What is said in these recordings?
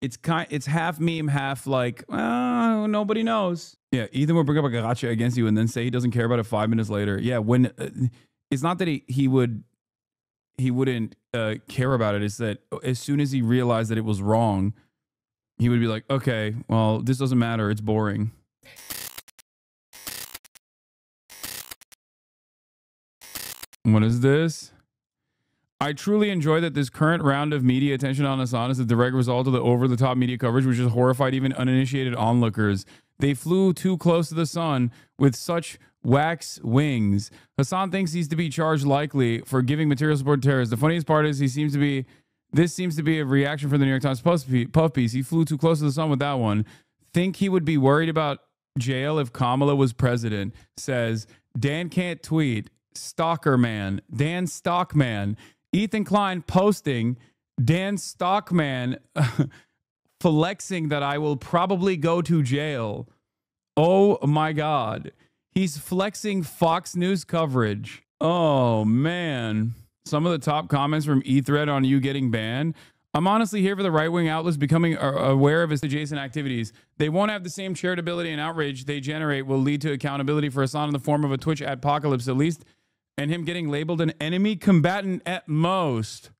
it's half meme, half like, oh, nobody knows. Yeah, Ethan will bring up a gotcha against you and then say he doesn't care about it 5 minutes later. Yeah, when it's not that he wouldn't care about it. It's that as soon as he realized that it was wrong, he would be like, okay, well, this doesn't matter. It's boring. What is this? I truly enjoy that this current round of media attention on Hasan is a direct result of the over-the-top media coverage, which has horrified even uninitiated onlookers. They flew too close to the sun with such wax wings. Hasan thinks he's to be charged likely for giving material support to terrorists. The funniest part is this seems to be a reaction from the New York Times puff piece. He flew too close to the sun with that one. Think he would be worried about jail if Kamala was president. Says, Dan can't tweet. Stalker man. Dan Stockman. Ethan Klein posting Dan Stockman flexing that I will probably go to jail. Oh my God. He's flexing Fox News coverage. Oh man. Some of the top comments from E-Thread on you getting banned. I'm honestly here for the right-wing outlets becoming aware of his adjacent activities. They won't have the same charitability and outrage they generate will lead to accountability for Hasan in the form of a Twitch apocalypse at least, and him getting labeled an enemy combatant at most.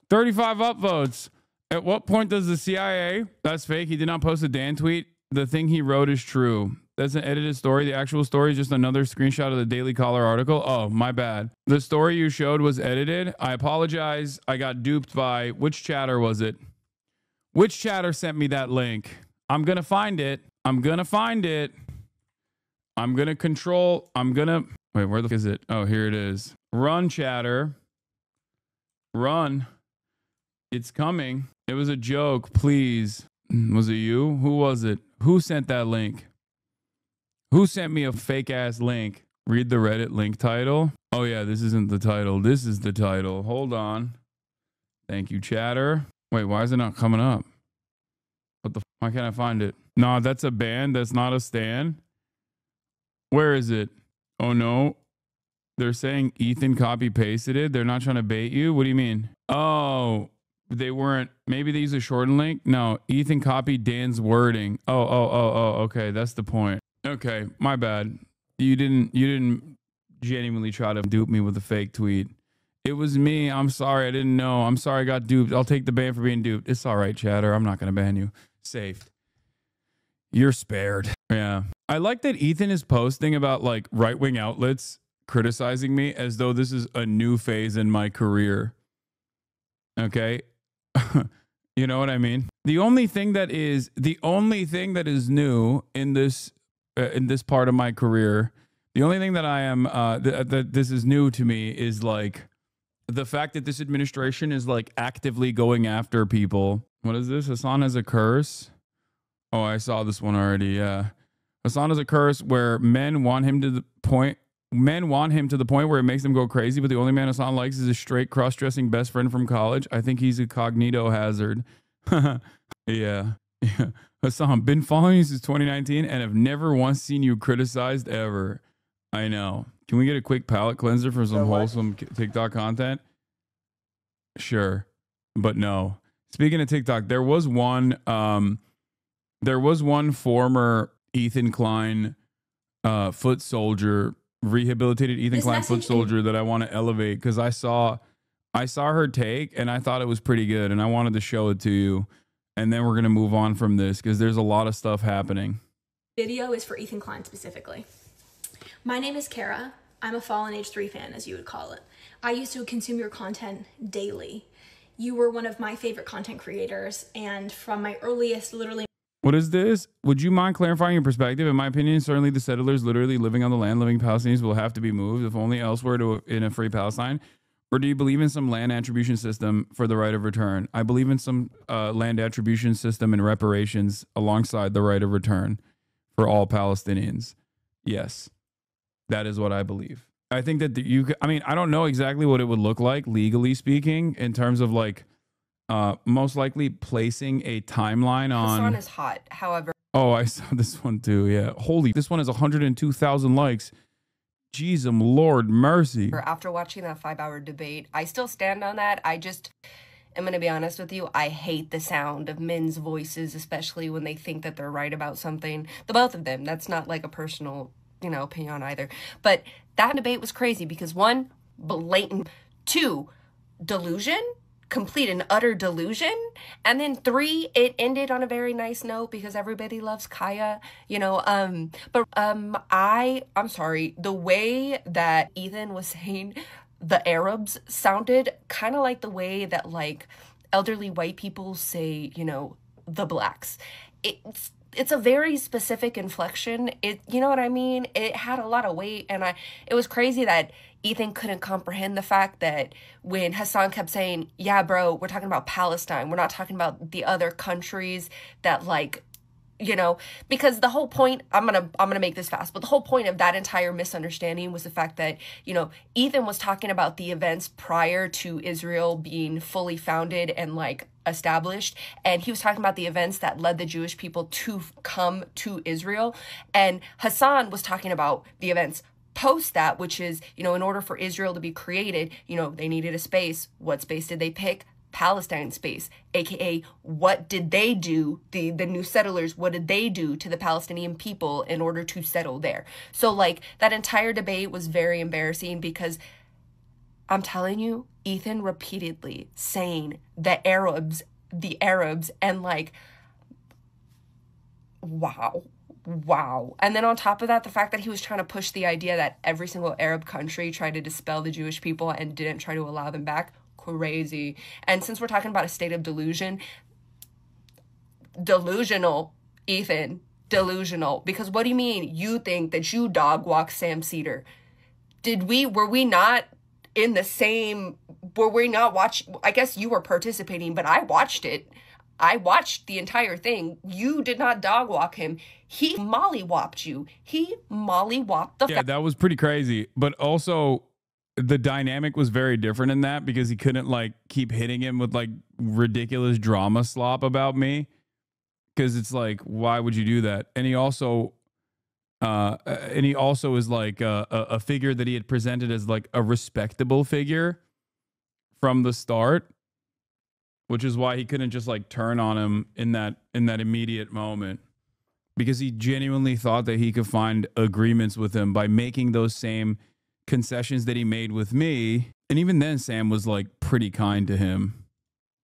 35 upvotes. At what point does the CIA... That's fake. He did not post a Dan tweet. The thing he wrote is true. That's an edited story. The actual story is just another screenshot of the Daily Caller article. Oh, my bad. The story you showed was edited. I apologize. I got duped by... Which chatter was it? Which chatter sent me that link? I'm going to find it. I'm going to find it. I'm going to control... I'm going to... Wait, where the fuck is it? Oh, here it is. Run, chatter. Run. It's coming. It was a joke, please. Was it you? Who was it? Who sent that link? Who sent me a fake-ass link? Read the Reddit link title. Oh, yeah, this isn't the title. This is the title. Hold on. Thank you, chatter. Wait, why is it not coming up? What the f? Why can't I find it? No, that's a ban. That's not a stan. Where is it? Oh, no. They're saying Ethan copy-pasted it. They're not trying to bait you? What do you mean? Oh, they weren't. Maybe they used a shortened link? No, Ethan copied Dan's wording. Oh, okay. That's the point. Okay, my bad. You didn't genuinely try to dupe me with a fake tweet. It was me. I'm sorry. I didn't know. I'm sorry I got duped. I'll take the ban for being duped. It's all right, chatter. I'm not going to ban you. Safe. You're spared. Yeah. I like that Ethan is posting about like right-wing outlets criticizing me as though this is a new phase in my career. Okay. You know what I mean? The only thing that is new in this part of my career, the only thing that I am that this is new to me is like the fact that this administration is like actively going after people. What is this? Hasan has a curse. Oh, I saw this one already. Yeah. Hasan has a curse where men want him to the point where it makes them go crazy, but the only man Hasan likes is his straight cross-dressing best friend from college. I think he's a cognito hazard. Yeah. Hasan, been following you since 2019 and have never once seen you criticized ever. I know. Can we get a quick palate cleanser for some wholesome TikTok content? Sure. But no. Speaking of TikTok, there was one former Ethan Klein foot soldier, rehabilitated Ethan Klein foot soldier that I want to elevate because I saw her take and I thought it was pretty good and I wanted to show it to you. And then we're going to move on from this because there's a lot of stuff happening. Video is for Ethan Klein specifically. My name is Kara. I'm a Fallen Age 3 fan, as you would call it. I used to consume your content daily. You were one of my favorite content creators, and from my earliest, literally... What is this? Would you mind clarifying your perspective? In my opinion, certainly the settlers literally living on the land, living Palestinians will have to be moved, if only elsewhere in a free Palestine. Or do you believe in some land attribution system for the right of return? I believe in some land attribution system and reparations alongside the right of return for all Palestinians. Yes, that is what I believe. I think that I don't know exactly what it would look like, legally speaking, in terms of like, most likely placing a timeline on... Hasan is hot, however... Oh, I saw this one too, yeah. Holy, this one has 102,000 likes. Lord mercy. After watching that 5-hour debate, I still stand on that. am going to be honest with you, I hate the sound of men's voices, especially when they think that they're right about something. The both of them. That's not like a personal, opinion on either. But that debate was crazy because one, blatant. Two, delusion. Complete and utter delusion. And then three, it ended on a very nice note because everybody loves Kaya, I'm sorry, the way that Ethan was saying the Arabs sounded kind of like the way that like elderly white people say, the blacks. It's a very specific inflection. You know what I mean? It had a lot of weight, and it was crazy that Ethan couldn't comprehend the fact that when Hasan kept saying, yeah, bro, we're talking about Palestine. We're not talking about the other countries that like, because the whole point, I'm going to make this fast, but the whole point of that entire misunderstanding was the fact that, Ethan was talking about the events prior to Israel being fully founded and like established. And he was talking about the events that led the Jewish people to come to Israel. And Hasan was talking about the events post that, which is, in order for Israel to be created, they needed a space. What space did they pick? Palestine space, aka what did they do, the new settlers, what did they do to the Palestinian people in order to settle there? So like that entire debate was very embarrassing because I'm telling you, Ethan repeatedly saying the Arabs, and like, wow. And then on top of that, the fact that he was trying to push the idea that every single Arab country tried to dispel the Jewish people and didn't try to allow them back. Crazy. And since we're talking about a state of delusional, Ethan, delusional. Because what do you mean you think that you dog walk Sam Cedar? Were we not in the same, were we not watching? I guess you were participating, but I watched it. I watched the entire thing. You did not dog walk him. He mollywopped you. He mollywopped the. Yeah, that was pretty crazy. But also, the dynamic was very different in that because he couldn't like keep hitting him with like ridiculous drama slop about me. Because it's like, why would you do that? And he also is like a figure that he had presented as like a respectable figure from the start, which is why he couldn't just like turn on him in that immediate moment, because he genuinely thought that he could find agreements with him by making those same concessions that he made with me. And even then, Sam was like pretty kind to him.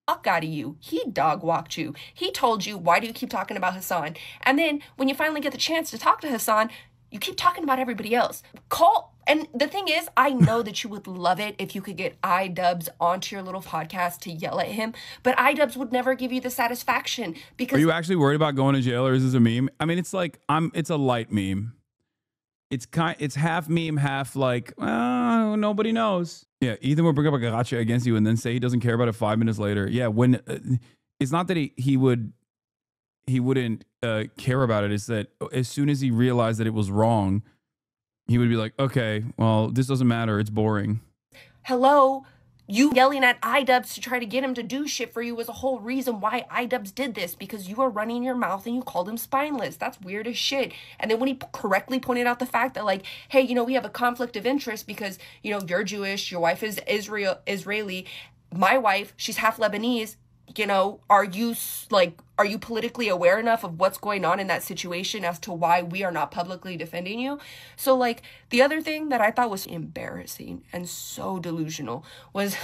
Fuck out of you. He dog walked you. He told you, why do you keep talking about Hasan? And then when you finally get the chance to talk to Hasan, you keep talking about everybody else. And the thing is, I know that you would love it if you could get iDubbbz onto your little podcast to yell at him, but iDubbbz would never give you the satisfaction because. Are you actually worried about going to jail, or is this a meme? I mean, it's like it's a light meme. It's half meme, half like, nobody knows. Yeah, Ethan will bring up a gotcha against you and then say he doesn't care about it 5 minutes later. Yeah, when it's not that he wouldn't care about it. It's that as soon as he realized that it was wrong, he would be like, okay, well, this doesn't matter. It's boring. Hello. You yelling at iDubbbz to try to get him to do shit for you was a whole reason why iDubbbz did this, because you were running your mouth and you called him spineless. That's weird as shit. And then when he correctly pointed out the fact that like, hey, we have a conflict of interest because, you're Jewish, your wife is Israeli, my wife, she's half Lebanese. Are you politically aware enough of what's going on in that situation as to why we are not publicly defending you? So like the other thing that I thought was embarrassing and so delusional was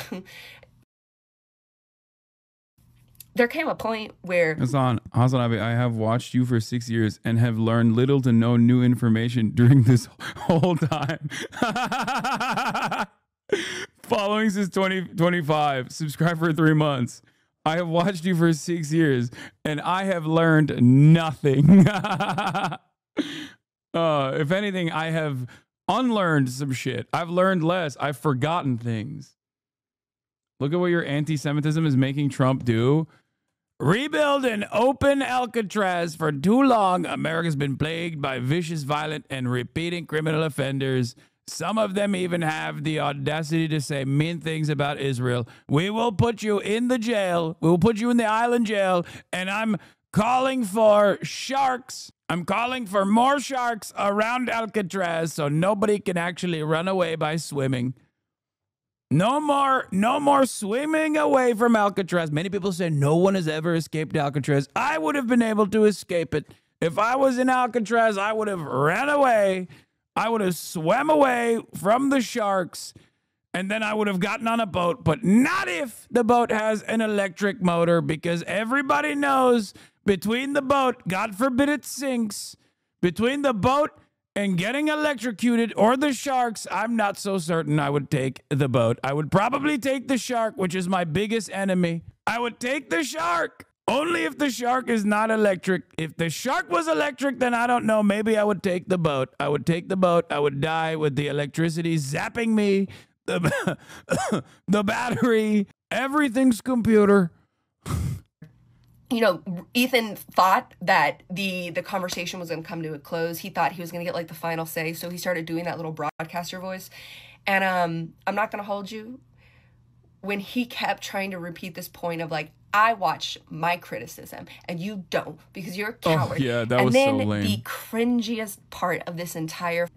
there came a point where HasanAbi, I have watched you for 6 years and have learned little to no new information during this whole time. Following since 2025, subscribe for 3 months. I have watched you for 6 years and I have learned nothing. If anything, I have unlearned some shit. I've learned less. I've forgotten things. Look at what your anti-Semitism is making Trump do. Rebuild and open Alcatraz. For too long, America's been plagued by vicious, violent, and repeating criminal offenders. Some of them even have the audacity to say mean things about Israel. We will put you in the jail. We will put you in the island jail. And I'm calling for sharks. I'm calling for more sharks around Alcatraz so nobody can actually run away by swimming. No more swimming away from Alcatraz. Many people say no one has ever escaped Alcatraz. I would have been able to escape it. If I was in Alcatraz, I would have ran away. I would have swam away from the sharks, and then I would have gotten on a boat, but not if the boat has an electric motor, because everybody knows between the boat, God forbid it sinks, between the boat and getting electrocuted or the sharks, I'm not so certain I would take the boat. I would probably take the shark, which is my biggest enemy. I would take the shark only if the shark is not electric. If the shark was electric, then I don't know. Maybe I would take the boat. I would take the boat. I would die with the electricity zapping me. The battery, everything's computer. You know, Ethan thought that the conversation was going to come to a close. He thought he was going to get like the final say, so he started doing that little broadcaster voice. And I'm not going to hold you. When he kept trying to repeat this point of like, I watch my criticism and you don't because you're a coward. Oh, yeah, that was so lame. And then the cringiest part of this entire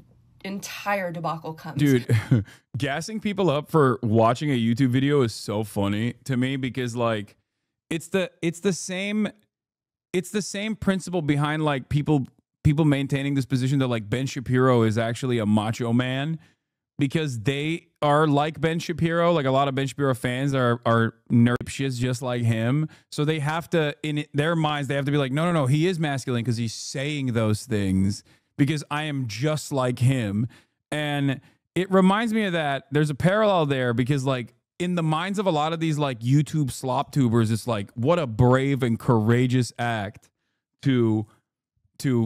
debacle comes. Dude, gassing people up for watching a YouTube video is so funny to me because like it's the same principle behind like people maintaining this position that like Ben Shapiro is actually a macho man, because they are like Ben Shapiro. Like a lot of Ben Shapiro fans are nerd shits just like him. So they have to, in their minds, they have to be like, no, he is masculine because he's saying those things, because I am just like him. And it reminds me of that. There's a parallel there because like in the minds of a lot of these like YouTube slop tubers, it's like, what a brave and courageous act to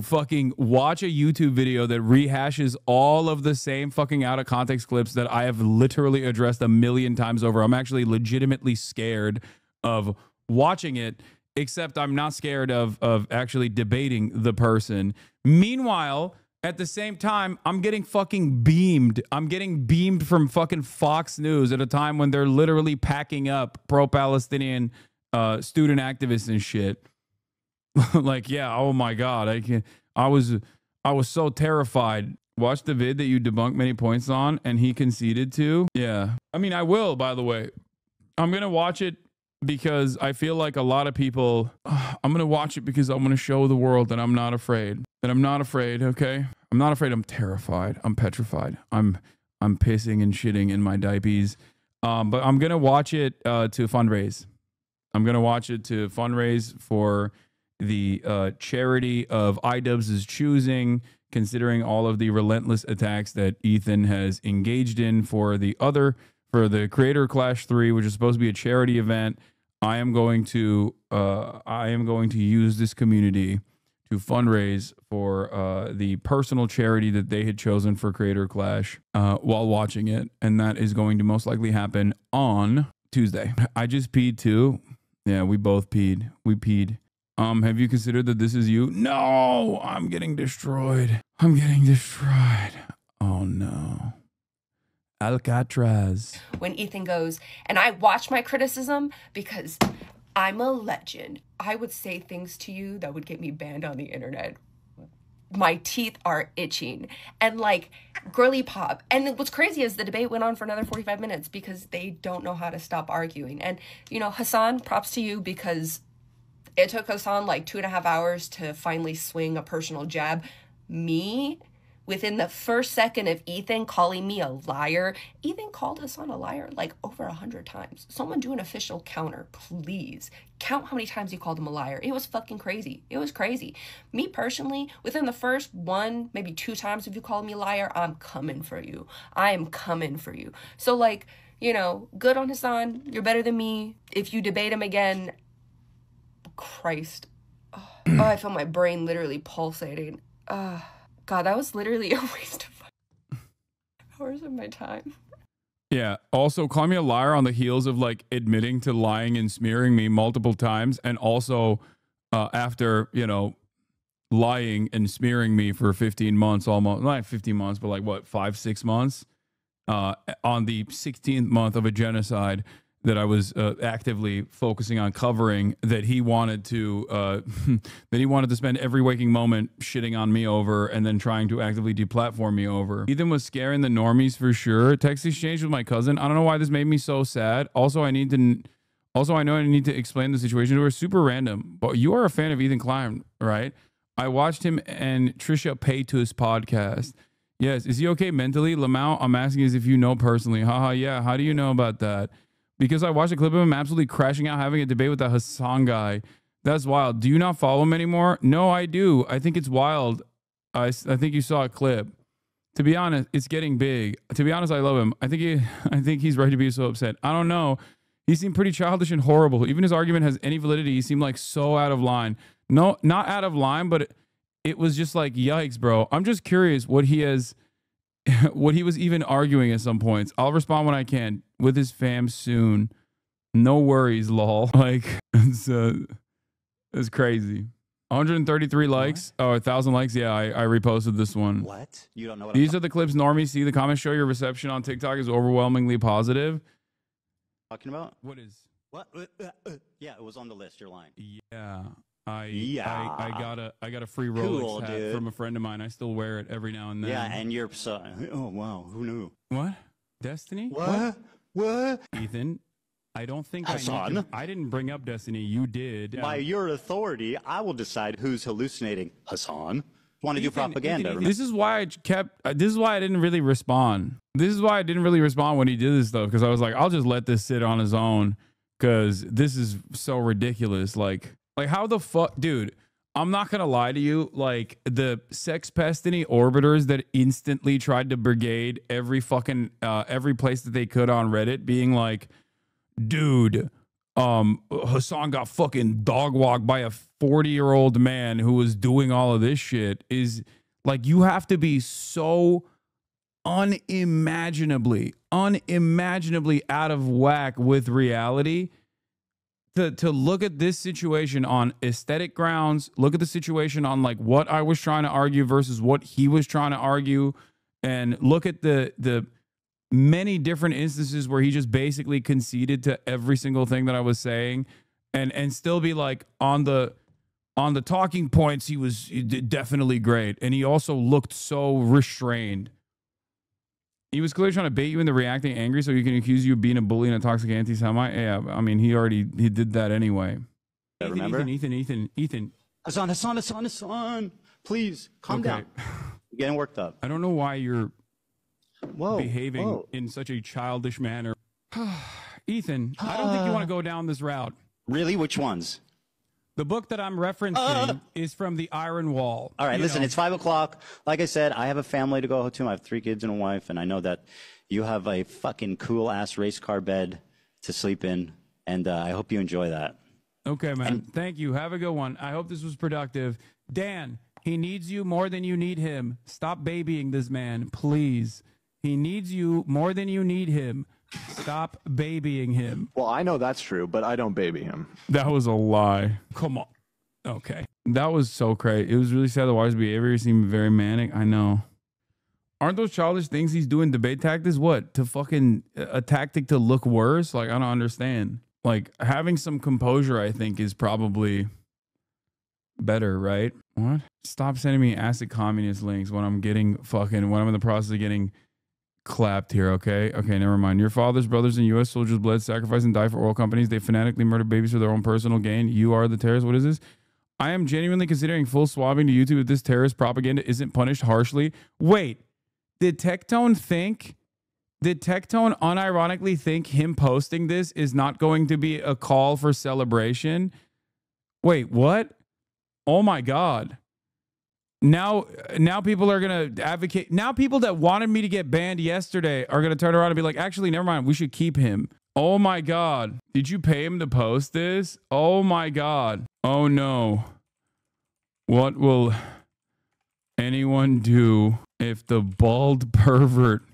fucking watch a YouTube video that rehashes all of the same fucking out of context clips that I have literally addressed a million times over. I'm actually legitimately scared of watching it, except I'm not scared of actually debating the person. Meanwhile, at the same time, I'm getting fucking beamed. I'm getting beamed from fucking Fox News at a time when they're literally packing up pro-Palestinian student activists and shit. Like, yeah, oh my God. I was so terrified. Watch the vid that you debunked many points on and he conceded to. Yeah. I mean, I will, by the way. I'm going to watch it because I feel like a lot of people, I'm going to watch it because I'm going to show the world that I'm not afraid. That I'm not afraid, okay? I'm not afraid. I'm terrified. I'm petrified. I'm pissing and shitting in my diapers. But I'm going to watch it to fundraise. I'm going to watch it to fundraise for the charity of iDubbbz's choosing, considering all of the relentless attacks that Ethan has engaged in for the Creator Clash 3, which is supposed to be a charity event. I am going to use this community to fundraise for the personal charity that they had chosen for Creator Clash while watching it, and that is going to most likely happen on Tuesday. I just peed too. Yeah, we both peed. We peed. Have you considered that this is you? No, I'm getting destroyed. I'm getting destroyed. Oh no. Alcatraz. When Ethan goes, and I watch my criticism because I'm a legend. I would say things to you that would get me banned on the internet. My teeth are itching. And like girly pop. And what's crazy is the debate went on for another 45 minutes because they don't know how to stop arguing. And, you know, Hasan, props to you because it took Hasan like 2.5 hours to finally swing a personal jab. Me, within the first second of Ethan calling me a liar, Ethan called Hasan a liar like over 100 times. Someone do an official counter, please. Count how many times he called him a liar. It was fucking crazy. It was crazy. Me personally, within the first 1, maybe 2 times if you call me a liar, I'm coming for you. I am coming for you. So like, you know, good on Hasan. You're better than me. If you debate him again, Christ. Oh, I feel my brain literally pulsating. God, that was literally a waste of hours of my time. Yeah. Also, call me a liar on the heels of like admitting to lying and smearing me multiple times. And also after, you know, lying and smearing me for 15 months, almost not 15 months, but like what, 5-6 months on the 16th month of a genocide. that I was actively focusing on covering, that he wanted to that he wanted to spend every waking moment shitting on me over and then trying to actively deplatform me over. Ethan was scaring the normies for sure. Text exchange with my cousin. I don't know why this made me so sad. Also, I know I need to explain the situation to her. Super random, but you are a fan of Ethan Klein, right? I watched him and Trisha Paytas podcast. Yes, is he okay mentally? Lamau, I'm asking as if you know personally. Haha, yeah. How do you know about that? Because I watched a clip of him absolutely crashing out, having a debate with that Hasan guy. That's wild. Do you not follow him anymore? No, I do. I think it's wild. I think you saw a clip. To be honest, it's getting big. To be honest, I love him. I think he's right to be so upset. I don't know. He seemed pretty childish and horrible. Even his argument has any validity. He seemed like so out of line. No, not out of line, but it was just like, yikes, bro. I'm just curious what he was even arguing at some points. I'll respond when I can with his fam soon. No worries, lol. Like, it's crazy. 133 likes. Oh, 1,000 likes. Yeah, I reposted this one. What? You don't know what These are the clips normies see. The comments show your reception on TikTok is overwhelmingly positive. talking about? What is? What? Yeah, it was on the list. You're lying. Yeah. I got a free Rolex Cool, hat dude. from a friend of mine. I still wear it every now and then. Yeah, and you're so. Oh wow, who knew? What? Destiny? What? Ethan, I don't think Hasan? I didn't bring up Destiny. You did. By your authority, I will decide who's hallucinating. Hasan. Want to do Ethan, propaganda? Ethan, this is why I kept. This is why I didn't really respond. This is why I didn't really respond when he did this stuff, because I was like, I'll just let this sit on his own, because this is so ridiculous. Like how the fuck, dude? I'm not gonna lie to you. Like the sex pestiny orbiters that instantly tried to brigade every fucking every place that they could on Reddit, being like, dude, Hasan got fucking dog walked by a 40-year-old man who was doing all of this shit, is like, you have to be so unimaginably out of whack with reality to look at this situation on aesthetic grounds, look at the situation on like what I was trying to argue versus what he was trying to argue, and look at the many different instances where he just basically conceded to every single thing that I was saying, and still be like, on the talking points, he did definitely great. And he also looked so restrained. He was clearly trying to bait you into reacting angry so he can accuse you of being a bully and a toxic anti-Semite. Yeah, I mean, he did that anyway. Remember? Ethan. Hasan. Please, calm down. You're getting worked up. I don't know why you're Whoa. behaving in such a childish manner. Ethan, I don't think you want to go down this route. Really? Which ones? The book that I'm referencing is from the Iron Wall. All right, listen, it's 5 o'clock. Like I said, I have a family to go to. I have 3 kids and a wife, and I know that you have a fucking cool-ass race car bed to sleep in, and I hope you enjoy that. Okay, man. Thank you. Have a good one. I hope this was productive. Dan, he needs you more than you need him. Stop babying this man, please. He needs you more than you need him. Stop babying him. Well, I know that's true, but I don't baby him. That was a lie. Come on. Okay. That was so crazy. It was really sad to watch his behavior. He seemed very manic. I know. Aren't those childish things he's doing debate tactics? What? To fucking a tactic to look worse? Like, I don't understand. Like, having some composure, I think, is probably better, right? What? Stop sending me acid communist links when I'm in the process of getting clapped here. Okay, never mind. Your father's brothers and U.S. soldiers bled, sacrificed, and died for oil companies. They fanatically murdered babies for their own personal gain. You are the terrorist. What is this? I am genuinely considering full swabbing to YouTube if this terrorist propaganda isn't punished harshly. Wait, did Tectone unironically think him posting this is not going to be a call for celebration? Wait, what? Oh my God. Now people are going to advocate. Now people that wanted me to get banned yesterday are going to turn around and be like, actually, never mind. We should keep him. Oh my God. Did you pay him to post this? Oh my God. Oh no. What will anyone do if the bald pervert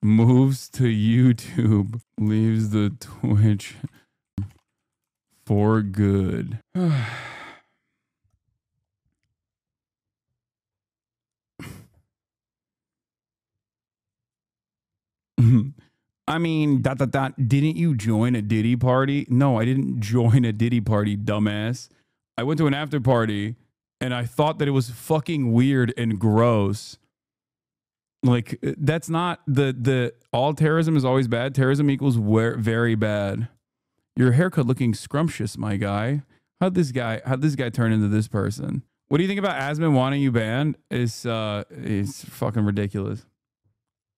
moves to YouTube, leaves the Twitch for good? I mean, didn't you join a Diddy party? No, I didn't join a Diddy party, dumbass. I went to an after party and I thought that it was fucking weird and gross. Like, that's not the all terrorism is always bad. Terrorism equals very bad. Your haircut looking scrumptious, my guy. How'd this guy turn into this person? What do you think about Asman wanting you banned? It's fucking ridiculous.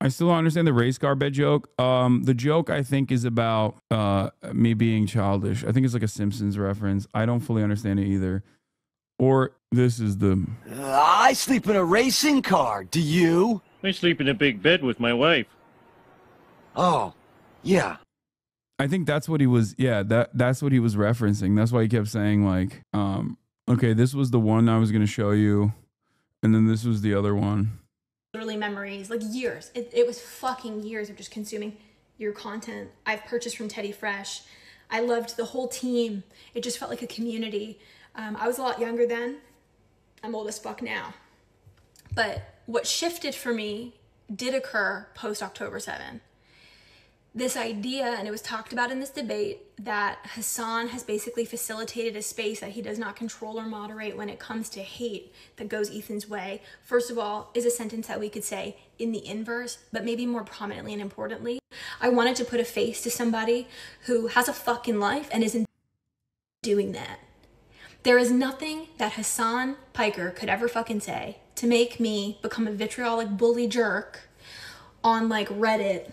I still don't understand the race car bed joke. The joke I think is about me being childish. I think it's like a Simpsons reference. I don't fully understand it either. Or this is the I sleep in a racing car. Do you? I sleep in a big bed with my wife. Oh, yeah. I think that's what he was. Yeah, that's what he was referencing. That's why he kept saying like, okay, this was the one I was going to show you, and then this was the other one. Literally memories, like years. It was fucking years of just consuming your content. I've purchased from Teddy Fresh. I loved the whole team. It just felt like a community. I was a lot younger then. I'm old as fuck now. But what shifted for me did occur post October 7. This idea, and it was talked about in this debate, that Hasan has basically facilitated a space that he does not control or moderate when it comes to hate that goes Ethan's way, first of all, is a sentence that we could say in the inverse, but maybe more prominently and importantly. I wanted to put a face to somebody who has a fucking life and isn't doing that. There is nothing that Hasan Piker could ever fucking say to make me become a vitriolic bully jerk on like Reddit.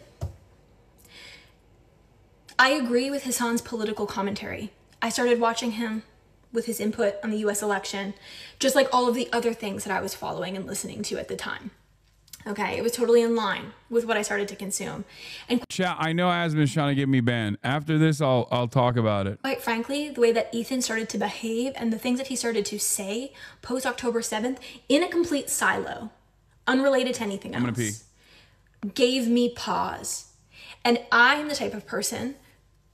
I agree with Hasan's political commentary. I started watching him with his input on the US election, just like all of the other things that I was following and listening to at the time. Okay, it was totally in line with what I started to consume. And chat, I know Asman's trying to get me banned. After this, I'll talk about it. quite frankly, the way that Ethan started to behave and the things that he started to say post October 7th in a complete silo, unrelated to anything else, I'm gonna pee. Gave me pause. And I'm the type of person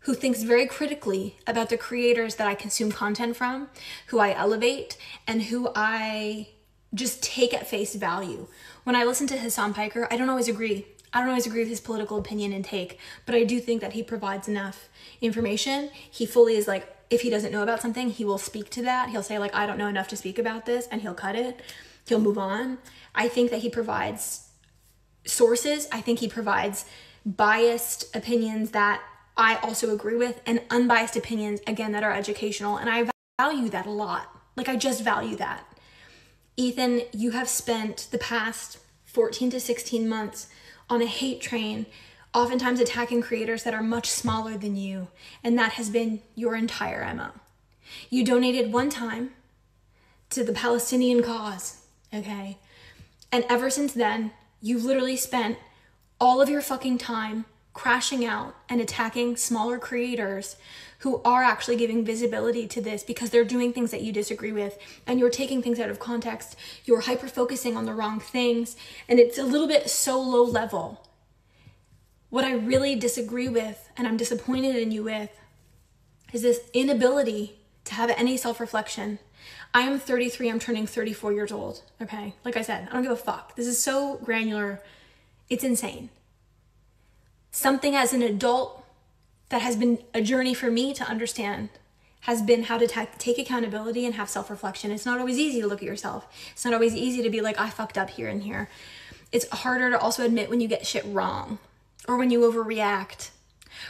who thinks very critically about the creators that I consume content from, who I elevate, and who I just take at face value. When I listen to Hasan Piker, I don't always agree. I don't always agree with his political opinion and take, but I do think that he provides enough information. He fully is like, if he doesn't know about something, he will speak to that. He'll say like, I don't know enough to speak about this, and he'll cut it. He'll move on. I think that he provides sources. I think he provides biased opinions that I also agree with, and unbiased opinions, again, that are educational. And I value that a lot. Like, I just value that. Ethan, you have spent the past 14 to 16 months on a hate train, oftentimes attacking creators that are much smaller than you. And that has been your entire MO. You donated one time to the Palestinian cause, okay? And ever since then, you've literally spent all of your fucking time crashing out and attacking smaller creators who are actually giving visibility to this because they're doing things that you disagree with, and you're taking things out of context. You're hyper-focusing on the wrong things, and it's a little bit so low level. What I really disagree with, and I'm disappointed in you with, is this inability to have any self-reflection. I am 33, I'm turning 34 years old, okay? Like I said, I don't give a fuck. This is so granular, it's insane. Something as an adult that has been a journey for me to understand has been how to take accountability and have self-reflection. It's not always easy to look at yourself. It's not always easy to be like, I fucked up here and here. It's harder to also admit when you get shit wrong, or when you overreact,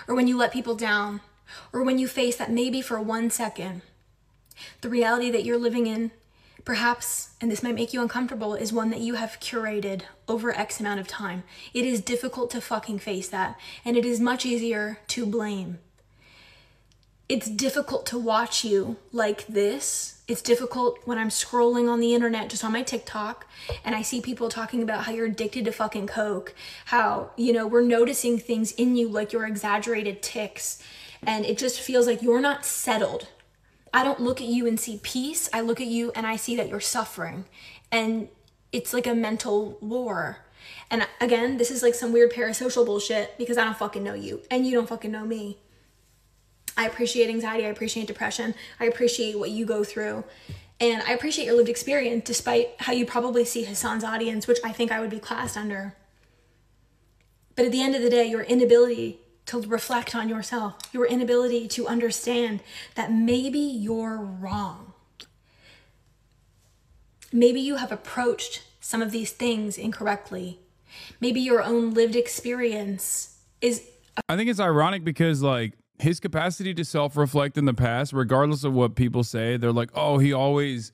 or when you let people down, or when you face that maybe for 1 second, the reality that you're living in, perhaps, and this might make you uncomfortable, is one that you have curated over X amount of time. It is difficult to fucking face that, and it is much easier to blame. It's difficult to watch you like this. It's difficult when I'm scrolling on the internet, just on my TikTok, and I see people talking about how you're addicted to fucking coke, how, you know, we're noticing things in you like your exaggerated tics, and it just feels like you're not settled. I don't look at you and see peace. I look at you and I see that you're suffering. And it's like a mental war. And again, this is like some weird parasocial bullshit because I don't fucking know you and you don't fucking know me. I appreciate anxiety. I appreciate depression. I appreciate what you go through. And I appreciate your lived experience despite how you probably see Hasan's audience, which I think I would be classed under. But at the end of the day, your inability to reflect on yourself, your inability to understand that maybe you're wrong. Maybe you have approached some of these things incorrectly. Maybe your own lived experience is... I think it's ironic because like his capacity to self-reflect in the past, regardless of what people say, they're like, oh, he always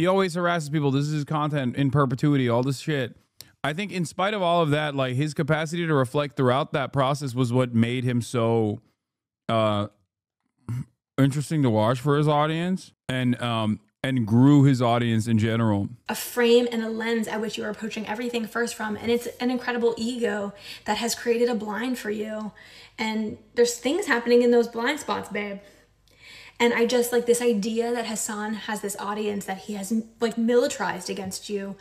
harasses people. This is his content in perpetuity, all this shit. I think in spite of all of that, like his capacity to reflect throughout that process was what made him so interesting to watch for his audience and grew his audience in general. A frame and a lens at which you are approaching everything first from. And it's an incredible ego that has created a blind for you. And there's things happening in those blind spots, babe. And I just like this idea that Hasan has this audience that he has like militarized against you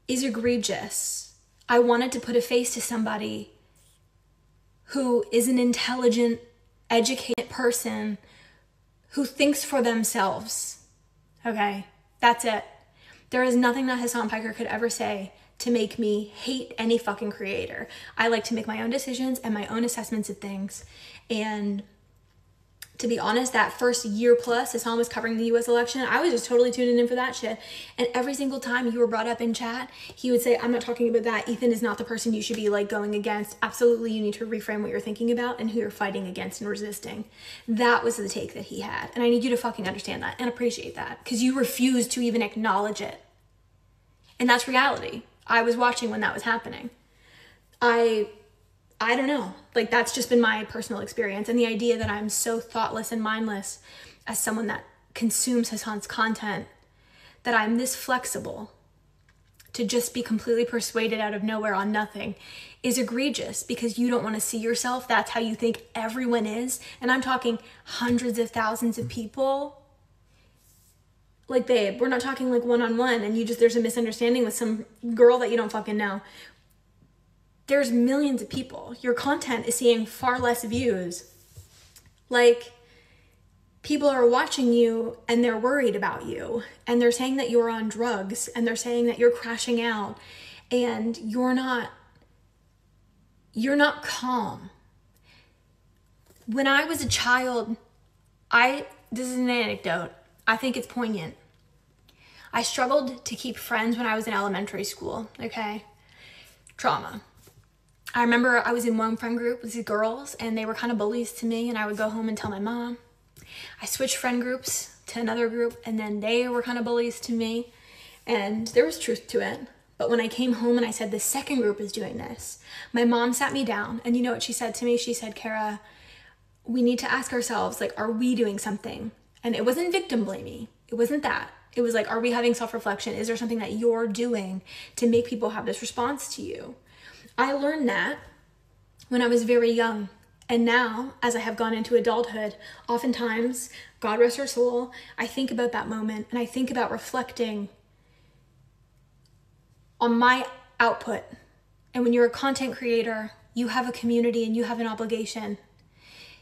is egregious. I wanted to put a face to somebody who is an intelligent, educated person who thinks for themselves. Okay, that's it. There is nothing that Hasan Piker could ever say to make me hate any fucking creator. I like to make my own decisions and my own assessments of things. And to be honest, that first year plus Hasan was covering the US election, I was just totally tuning in for that shit. And every single time you were brought up in chat, he would say, I'm not talking about that. Ethan is not the person you should be like going against. Absolutely, you need to reframe what you're thinking about and who you're fighting against and resisting. That was the take that he had. And I need you to fucking understand that and appreciate that because you refused to even acknowledge it. And that's reality. I was watching when that was happening. I don't know, like that's just been my personal experience. And the idea that I'm so thoughtless and mindless as someone that consumes Hasan's content, that I'm this flexible to just be completely persuaded out of nowhere on nothing is egregious because you don't want to see yourself. That's how you think everyone is. And I'm talking hundreds of thousands of people. Like, babe, we're not talking like one-on-one and there's a misunderstanding with some girl that you don't fucking know. There's millions of people. Your content is seeing far less views. Like, people are watching you and they're worried about you. And they're saying that you're on drugs. And they're saying that you're crashing out. And you're not calm. When I was a child, this is an anecdote. I think it's poignant. I struggled to keep friends when I was in elementary school, okay? Trauma. I remember I was in one friend group with these girls and they were kind of bullies to me and I would go home and tell my mom. I switched friend groups to another group and then they were kind of bullies to me and there was truth to it. But when I came home and I said the second group is doing this, my mom sat me down and you know what she said to me? She said, Kara, we need to ask ourselves, like, are we doing something? And it wasn't victim blaming. It wasn't that. It was like, are we having self-reflection? Is there something that you're doing to make people have this response to you? I learned that when I was very young. And now, as I have gone into adulthood, oftentimes, God rest her soul, I think about that moment and I think about reflecting on my output. And when you're a content creator, you have a community and you have an obligation.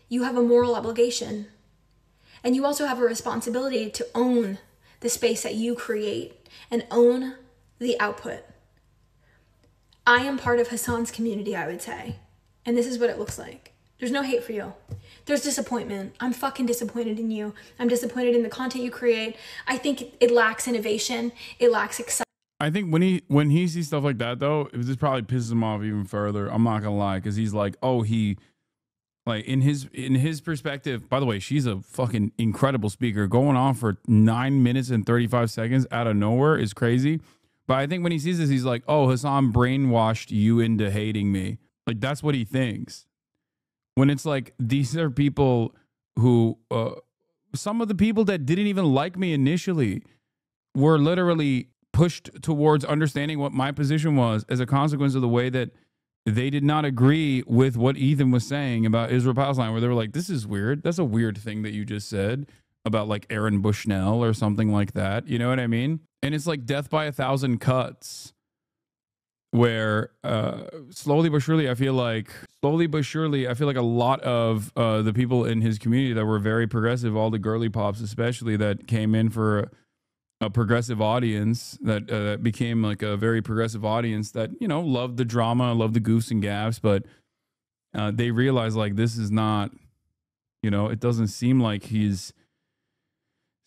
You have a moral obligation. And you also have a responsibility to own the space that you create and own the output. I am part of Hasan's community, I would say. And this is what it looks like. There's no hate for you. There's disappointment. I'm fucking disappointed in you. I'm disappointed in the content you create. I think it lacks innovation. It lacks excitement. I think when he sees stuff like that though, this probably pisses him off even further. I'm not gonna lie, because he's like, oh, like in his perspective, by the way, she's a fucking incredible speaker. Going on for 9 minutes and 35 seconds out of nowhere is crazy. But I think when he sees this, he's like, oh, Hasan brainwashed you into hating me. Like, that's what he thinks. When it's like, these are people who, some of the people that didn't even like me initially were literally pushed towards understanding what my position was as a consequence of the way that they did not agree with what Ethan was saying about Israel-Palestine, where they were like, this is weird. That's a weird thing that you just said about like Aaron Bushnell or something like that. You know what I mean? And it's like death by 1,000 cuts where slowly but surely, I feel like a lot of the people in his community that were very progressive, all the girly pops especially, that came in for a progressive audience that became like a very progressive audience that, you know, loved the drama, loved the goofs and gaffs, but they realized like this is not, you know, it doesn't seem like he's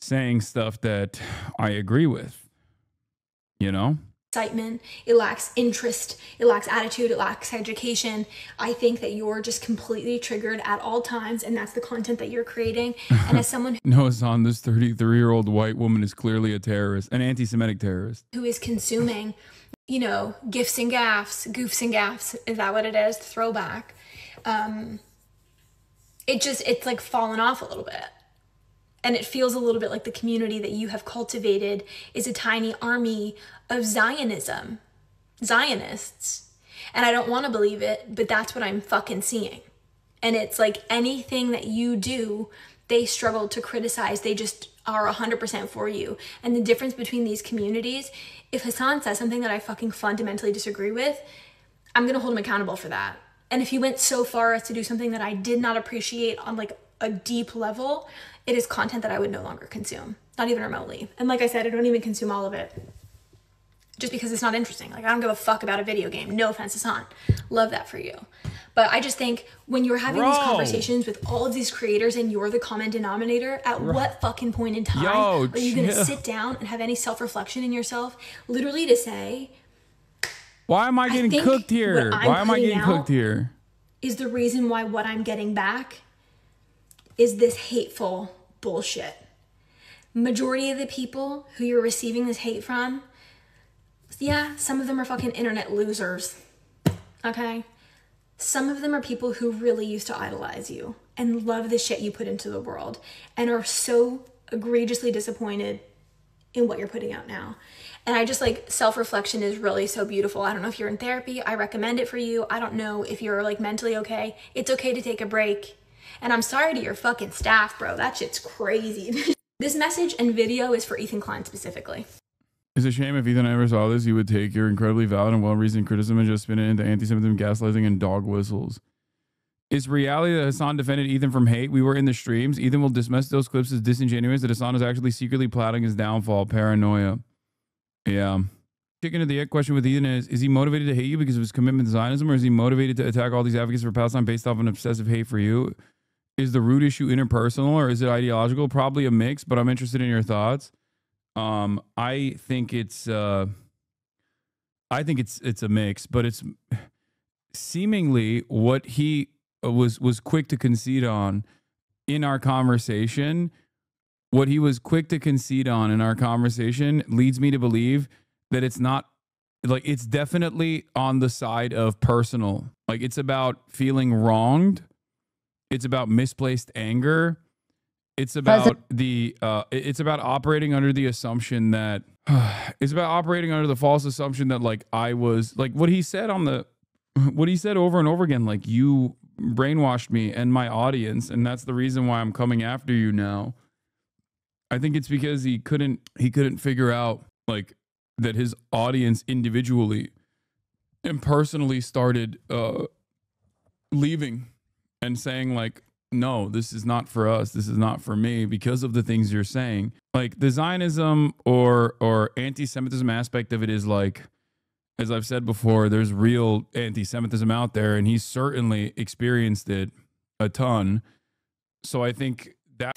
saying stuff that I agree with, you know? Excitement, it lacks interest, it lacks attitude, it lacks education. I think that you're just completely triggered at all times, and that's the content that you're creating. And as someone No, Hasan, this 33-year-old white woman is clearly a terrorist, an anti-Semitic terrorist. who is consuming, you know, gifs and gaffs, goofs and gaffs, is that what it is? Throwback. It's like fallen off a little bit. And it feels a little bit like the community that you have cultivated is a tiny army of Zionism, Zionists. And I don't want to believe it, but that's what I'm fucking seeing. And it's like anything that you do, they struggle to criticize. They just are 100% for you. And the difference between these communities, if Hasan says something that I fucking fundamentally disagree with, I'm going to hold him accountable for that. And if he went so far as to do something that I did not appreciate on like a deep level, it is content that I would no longer consume, not even remotely. And like I said, I don't even consume all of it just because it's not interesting. Like I don't give a fuck about a video game. No offense, Hasan. Love that for you. But I just think when you're having these conversations with all of these creators and you're the common denominator, at what fucking point in time are you going to sit down and have any self-reflection in yourself, literally to say, why am I getting cooked here? Why am I getting cooked here? Is the reason why what I'm getting back is this hateful bullshit. Majority of the people who you're receiving this hate from, yeah, some of them are fucking internet losers, okay? Some of them are people who really used to idolize you and love the shit you put into the world and are so egregiously disappointed in what you're putting out now. And I just like self-reflection is really so beautiful. I don't know if you're in therapy. I recommend it for you. I don't know if you're like mentally okay. It's okay to take a break. And I'm sorry to your fucking staff, bro. That shit's crazy. This message and video is for Ethan Klein specifically. It's a shame if Ethan ever saw this, he would take your incredibly valid and well-reasoned criticism and just spin it into anti-Semitism, gaslighting, and dog whistles. It's reality that Hasan defended Ethan from hate. We were in the streams. Ethan will dismiss those clips as disingenuous, that Hasan is actually secretly plotting his downfall. Paranoia. Yeah. Chicken of the egg question with Ethan is he motivated to hate you because of his commitment to Zionism, or is he motivated to attack all these advocates for Palestine based off an obsessive hate for you? Is the root issue interpersonal or is it ideological? Probably a mix, but I'm interested in your thoughts. I think it's a mix, but it's seemingly what he was quick to concede on in our conversation. What he was quick to concede on in our conversation leads me to believe that it's not like, it's definitely on the side of personal. Like it's about feeling wronged. It's about misplaced anger. It's about it's about operating under the assumption that it's about operating under the false assumption that like I was like what he said over and over again, like you brainwashed me and my audience, and that's the reason why I'm coming after you now. I think it's because he couldn't figure out like that his audience individually and personally started leaving and saying like, no, this is not for us. This is not for me because of the things you're saying. Like the Zionism or anti-Semitism aspect of it is like, as I've said before, there's real anti-Semitism out there, and he's certainly experienced it a ton. So I think that